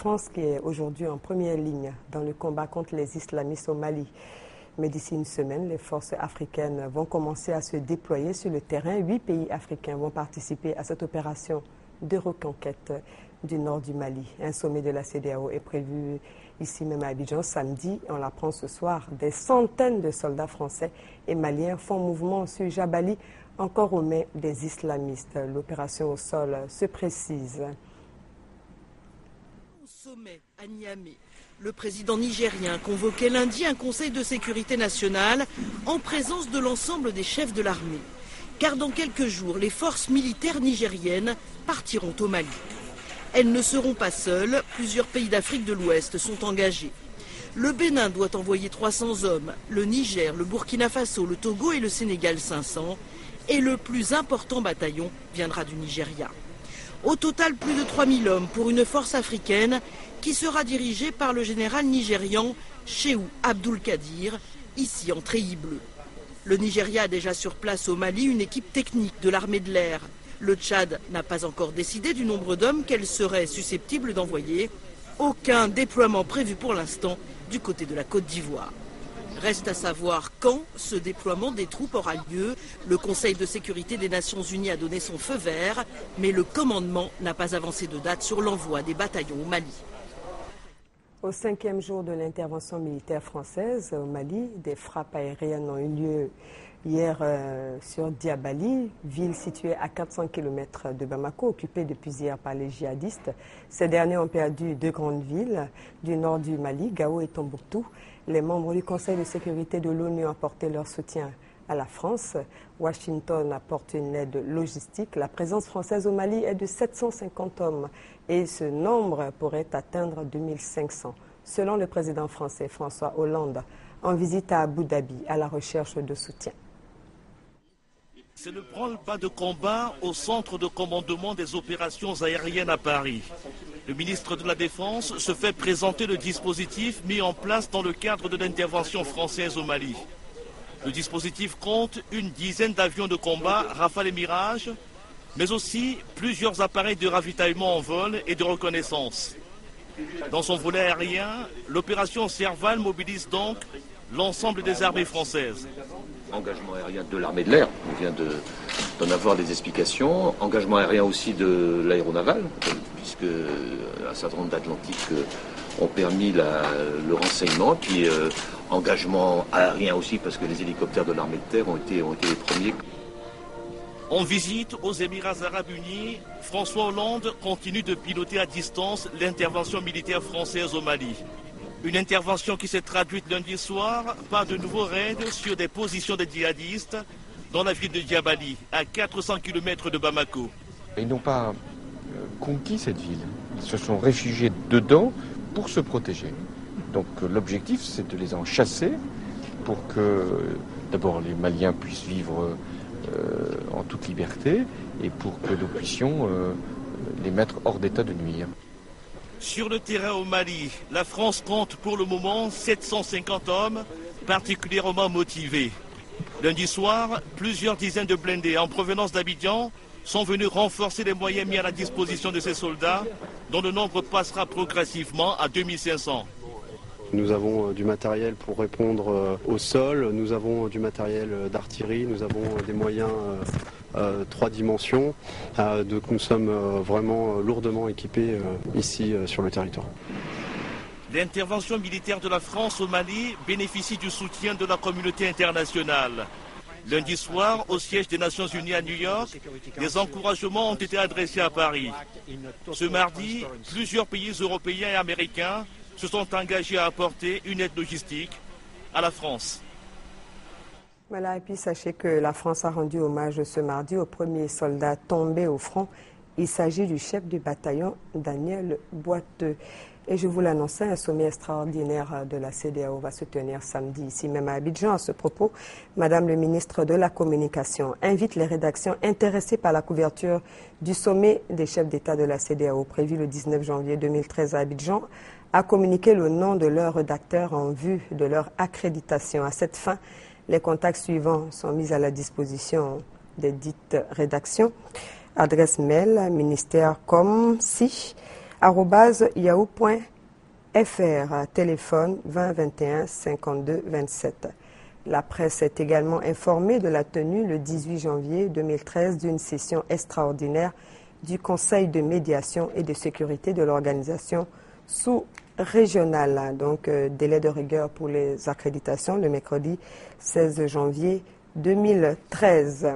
France qui est aujourd'hui en première ligne dans le combat contre les islamistes au Mali. Mais d'ici une semaine, les forces africaines vont commencer à se déployer sur le terrain. 8 pays africains vont participer à cette opération de reconquête du nord du Mali. Un sommet de la CEDEAO est prévu ici même à Abidjan samedi. On l'apprend ce soir. Des centaines de soldats français et maliens font mouvement sur Jabali, encore aux mains des islamistes. L'opération au sol se précise. Au sommet à Niamey, le président nigérien convoquait lundi un conseil de sécurité nationale en présence de l'ensemble des chefs de l'armée. Car dans quelques jours, les forces militaires nigériennes partiront au Mali. Elles ne seront pas seules, plusieurs pays d'Afrique de l'Ouest sont engagés. Le Bénin doit envoyer 300 hommes, le Niger, le Burkina Faso, le Togo et le Sénégal 500, et le plus important bataillon viendra du Nigeria. Au total, plus de 3000 hommes pour une force africaine qui sera dirigée par le général nigérian Shehu Abdul Kadir, ici en treillis bleu. Le Nigeria a déjà sur place au Mali une équipe technique de l'armée de l'air. Le Tchad n'a pas encore décidé du nombre d'hommes qu'elle serait susceptible d'envoyer. Aucun déploiement prévu pour l'instant du côté de la Côte d'Ivoire. Reste à savoir quand ce déploiement des troupes aura lieu. Le Conseil de sécurité des Nations Unies a donné son feu vert, mais le commandement n'a pas avancé de date sur l'envoi des bataillons au Mali. Au 5e jour de l'intervention militaire française au Mali, des frappes aériennes ont eu lieu hier sur Diabali, ville située à 400 km de Bamako, occupée depuis hier par les djihadistes. Ces derniers ont perdu 2 grandes villes du nord du Mali, Gao et Tombouctou. Les membres du Conseil de sécurité de l'ONU ont apporté leur soutien à la France. Washington apporte une aide logistique. La présence française au Mali est de 750 hommes et ce nombre pourrait atteindre 2500, selon le président français François Hollande, en visite à Abu Dhabi à la recherche de soutien. C'est le branle-bas de combat au centre de commandement des opérations aériennes à Paris. Le ministre de la Défense se fait présenter le dispositif mis en place dans le cadre de l'intervention française au Mali. Le dispositif compte une dizaine d'avions de combat Rafale et Mirage, mais aussi plusieurs appareils de ravitaillement en vol et de reconnaissance. Dans son volet aérien, l'opération Serval mobilise donc l'ensemble des armées françaises. Engagement aérien de l'armée de l'air, on vient d'en avoir des explications. Engagement aérien aussi de l'aéronavale, puisque un certain nombre d'Atlantiques ont permis le renseignement. Puis engagement aérien aussi, parce que les hélicoptères de l'armée de terre ont été les premiers. En visite aux Émirats arabes unis, François Hollande continue de piloter à distance l'intervention militaire française au Mali. Une intervention qui s'est traduite lundi soir par de nouveaux raids sur des positions de djihadistes dans la ville de Diabali, à 400 km de Bamako. Ils n'ont pas conquis cette ville. Ils se sont réfugiés dedans pour se protéger. Donc l'objectif, c'est de les en chasser pour que d'abord les Maliens puissent vivre en toute liberté et pour que nous puissions les mettre hors d'état de nuire. Sur le terrain au Mali, la France compte pour le moment 750 hommes particulièrement motivés. Lundi soir, plusieurs dizaines de blindés en provenance d'Abidjan sont venus renforcer les moyens mis à la disposition de ces soldats, dont le nombre passera progressivement à 2500. Nous avons du matériel pour répondre au sol, nous avons du matériel d'artillerie, nous avons des moyens 3 dimensions. Donc nous sommes vraiment lourdement équipés ici sur le territoire. L'intervention militaire de la France au Mali bénéficie du soutien de la communauté internationale. Lundi soir, au siège des Nations Unies à New York, des encouragements ont été adressés à Paris. Ce mardi, plusieurs pays européens et américains se sont engagés à apporter une aide logistique à la France. Voilà, et puis sachez que la France a rendu hommage ce mardi au premier soldat tombé au front. Il s'agit du chef du bataillon, Daniel Boiteux. Et je vous l'annonçais, un sommet extraordinaire de la CEDEAO va se tenir samedi ici même à Abidjan. À ce propos, Madame le ministre de la Communication invite les rédactions intéressées par la couverture du sommet des chefs d'État de la CEDEAO prévu le 19 janvier 2013 à Abidjan à communiquer le nom de leur rédacteur en vue de leur accréditation. À cette fin, les contacts suivants sont mis à la disposition des dites rédactions. Adresse mail, ministère comme si yahoo.fr, téléphone 20 21 52 27. La presse est également informée de la tenue le 18 janvier 2013 d'une session extraordinaire du Conseil de médiation et de sécurité de l'organisation sous-régionale. Donc, délai de rigueur pour les accréditations le mercredi 16 janvier 2013.